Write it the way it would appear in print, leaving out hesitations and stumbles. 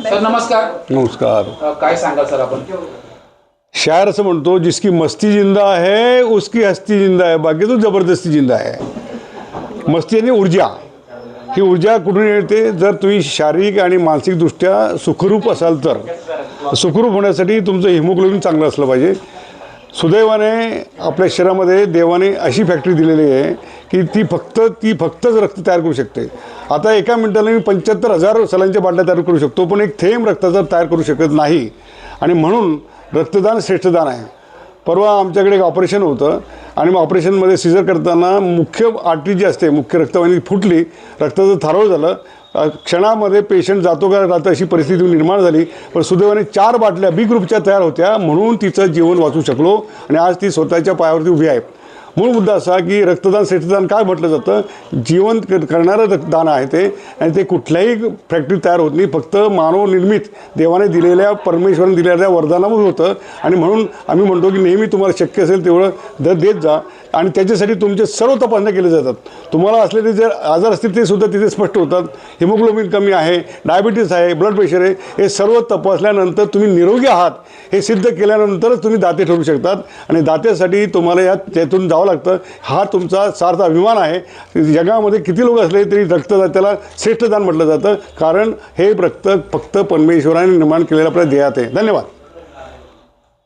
Sir नमस्कार. नमस्कार. काय सांगाल सर आपण? शायर असं म्हणतो, जिसकी मस्ती जिंदा है उसकी हस्ती जिंदा है, बाकी तो जबरदस्ती जिंदा है. मस्ती आणि ऊर्जा, ही ऊर्जा कुठून येते? जर तुम्ही शारीरिक आणि मानसिकदृष्ट्या सुखरूप असाल तर. सुखरूप होण्यासाठी तुमचं हिमोग्लोबिन चांगलं असलं पाहिजे. सुदैवाने आपल्या शरीरामध्ये देवाने अशी फॅक्टरी दिलेली आहे की ती फक्तच रक्त तयार करू शकते. आता एका मिनिटाला मी 75,000 सलांच्या बाटल्या तयार करू शकतो, पण एक थेंब रक्ताचा तयार करू शकत नाही. आणि म्हणून रक्तदान श्रेष्ठदान आहे. परवा आमच्याकडे एक ऑपरेशन होतं आणि मग ऑपरेशनमध्ये सिझर करताना मुख्य आर्टरी जी असते, मुख्य रक्तवाहिनी फुटली, रक्ताचं थारोळ झालं. क्षणामध्ये पेशंट जातो का राहतं अशी परिस्थिती निर्माण झाली. पण सुदैवाने 4 बाटल्या बी ग्रुपच्या तयार होत्या, म्हणून तिचं जीवन वाचू शकलो आणि आज ती स्वतःच्या पायावरती उभी आहे. मूळ मुद्दा असा की रक्तदान श्रेष्ठदान काय म्हटलं जातं? जीवन करणारं रक्तदान आहे ते, आणि ते कुठल्याही फॅक्टरी तयार होत नाही, फक्त मानवनिर्मित देवाने दिलेल्या, परमेश्वराने दिलेल्या वरदानामुळे होतं. आणि म्हणून आम्ही म्हणतो की नेहमी तुम्हाला शक्य असेल तेवढं देत जा. आणि त्याच्यासाठी तुमचे सर्व तपासण्या केल्या जातात. तुम्हाला असलेले जे आजार असतील ते सुद्धा तिथे स्पष्ट होतात. हिमोग्लोबिन कमी आहे, डायबिटीस आहे, ब्लड प्रेशर आहे, हे सर्व तपासल्यानंतर तुम्ही निरोगी आहात हे सिद्ध केल्यानंतरच तुम्ही दाते ठरू शकतात. आणि दात्यासाठी तुम्हाला त्यातून जावं लागतं. हा तुमचा सार्थ अभिमान आहे. जगामध्ये किती लोक असले तरी रक्तदात्याला श्रेष्ठदान म्हटलं जातं, कारण हे रक्त फक्त परमेश्वराने निर्माण केलेल्या आपल्या ध्येयात आहे. धन्यवाद.